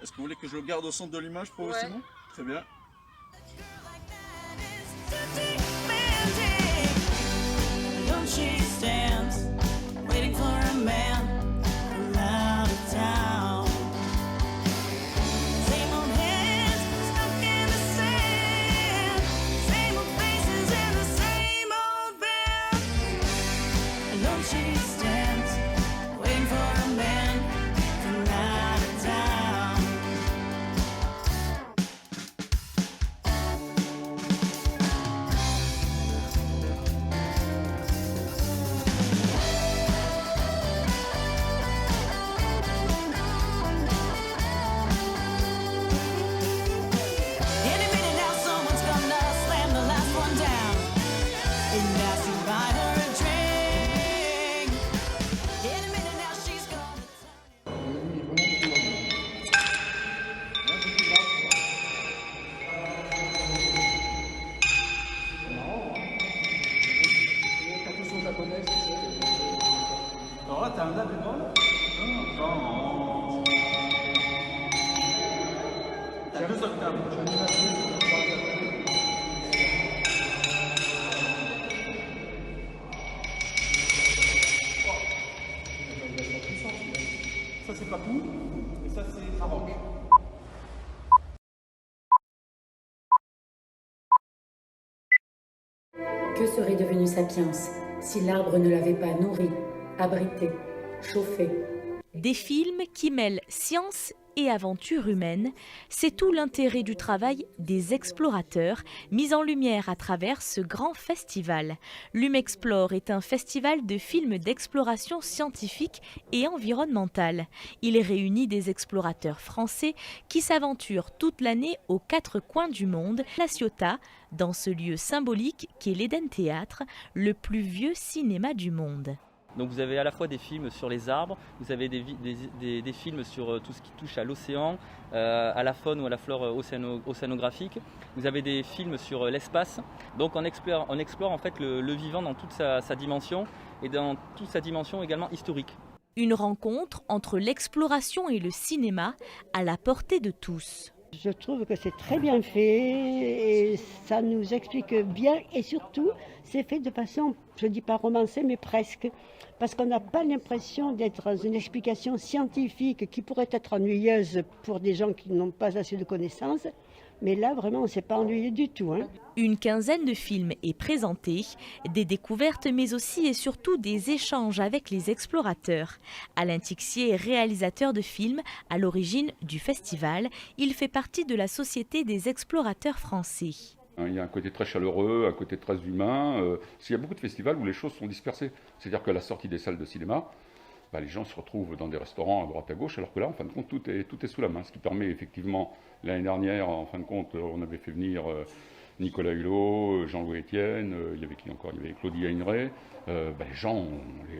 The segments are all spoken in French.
Est-ce que vous voulez que je le garde au centre de l'image pour aussi bon? Très bien. Ça c'est pas tout, et ça c'est Maroc. Que serait devenu Sapiens si l'arbre ne l'avait pas nourri, abrité, chauffé? Des films qui mêlent science et aventure humaine, c'est tout l'intérêt du travail des explorateurs mis en lumière à travers ce grand festival. Lumexplore est un festival de films d'exploration scientifique et environnementale. Il réunit des explorateurs français qui s'aventurent toute l'année aux quatre coins du monde, La Ciotat, dans ce lieu symbolique qu'est l'Eden Théâtre, le plus vieux cinéma du monde. Donc vous avez à la fois des films sur les arbres, vous avez des films sur tout ce qui touche à l'océan, à la faune ou à la flore océanographique. Vous avez des films sur l'espace. Donc on explore en fait le vivant dans toute sa dimension et dans toute sa dimension également historique. Une rencontre entre l'exploration et le cinéma à la portée de tous. Je trouve que c'est très bien fait et ça nous explique bien et surtout c'est fait de façon, je ne dis pas romancée mais presque, parce qu'on n'a pas l'impression d'être dans une explication scientifique qui pourrait être ennuyeuse pour des gens qui n'ont pas assez de connaissances, mais là vraiment on ne s'est pas ennuyé du tout. Une quinzaine de films est présenté, des découvertes mais aussi et surtout des échanges avec les explorateurs. Alain Tixier est réalisateur de films à l'origine du festival. Il fait partie de la Société des explorateurs français. Il y a un côté très chaleureux, un côté très humain. Il y a beaucoup de festivals où les choses sont dispersées. C'est-à-dire qu'à la sortie des salles de cinéma, les gens se retrouvent dans des restaurants à droite à gauche, alors que là, en fin de compte, tout est sous la main. Ce qui permet effectivement, l'année dernière, en fin de compte, on avait fait venir Nicolas Hulot, Jean-Louis Etienne, il y avait qui encore? Il y avait Claudie Heinrey. Les gens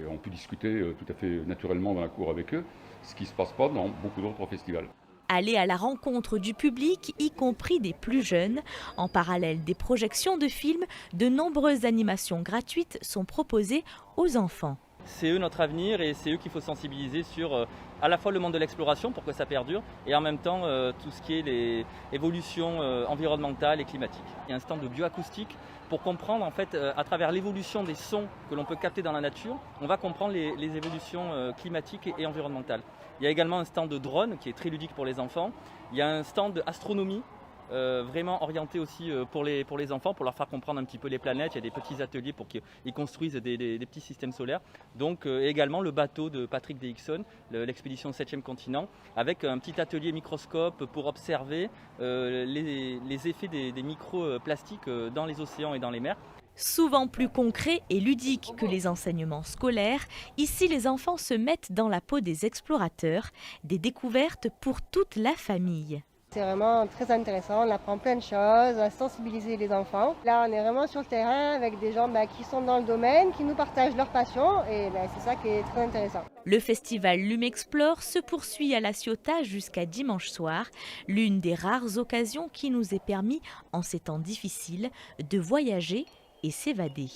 ont pu discuter tout à fait naturellement dans la cour avec eux, ce qui ne se passe pas dans beaucoup d'autres festivals. Aller à la rencontre du public, y compris des plus jeunes. En parallèle des projections de films, de nombreuses animations gratuites sont proposées aux enfants. C'est eux notre avenir et c'est eux qu'il faut sensibiliser sur à la fois le monde de l'exploration pour que ça perdure et en même temps tout ce qui est les évolutions environnementales et climatiques. Il y a un stand de bioacoustique pour comprendre en fait à travers l'évolution des sons que l'on peut capter dans la nature, on va comprendre les évolutions climatiques et environnementales. Il y a également un stand de drone qui est très ludique pour les enfants. Il y a un stand d'astronomie vraiment orienté aussi pour les enfants, pour leur faire comprendre un petit peu les planètes. Il y a des petits ateliers pour qu'ils construisent des petits systèmes solaires. Donc également le bateau de Patrick Dixon, l'expédition 7e continent, avec un petit atelier microscope pour observer les effets des microplastiques dans les océans et dans les mers. Souvent plus concret et ludique que les enseignements scolaires, ici les enfants se mettent dans la peau des explorateurs, des découvertes pour toute la famille. C'est vraiment très intéressant, on apprend plein de choses, on a sensibilisé les enfants. Là on est vraiment sur le terrain avec des gens qui sont dans le domaine, qui nous partagent leur passion et c'est ça qui est très intéressant. Le festival Lumexplore se poursuit à La Ciotat jusqu'à dimanche soir, l'une des rares occasions qui nous est permis, en ces temps difficiles, de voyager et s'évader.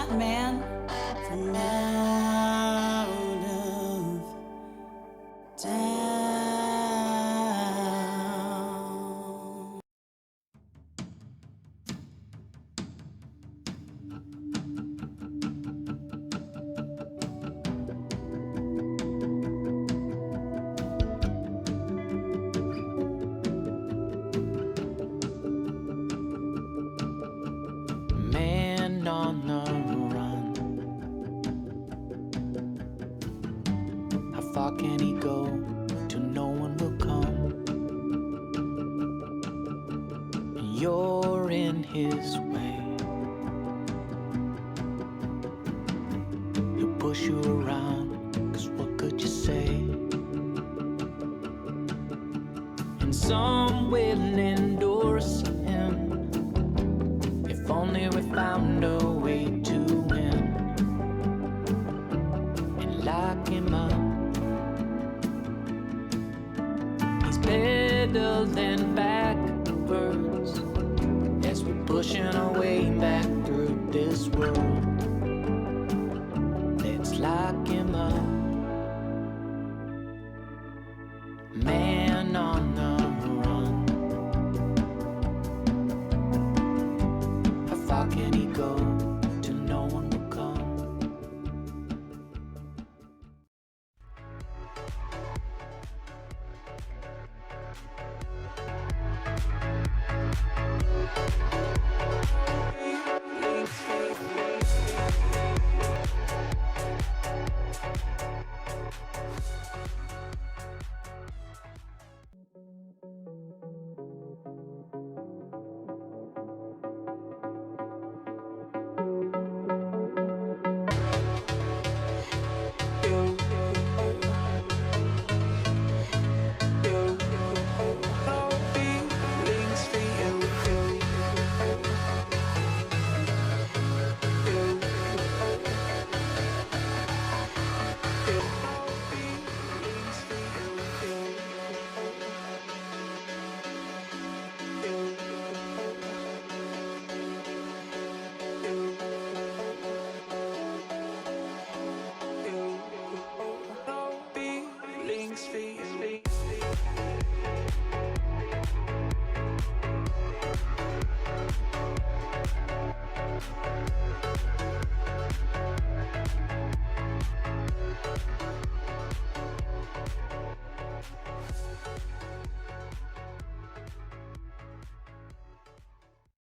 that man from out of town. Man on the run, how far can he go till no one will come? And you're in his way, he'll push you around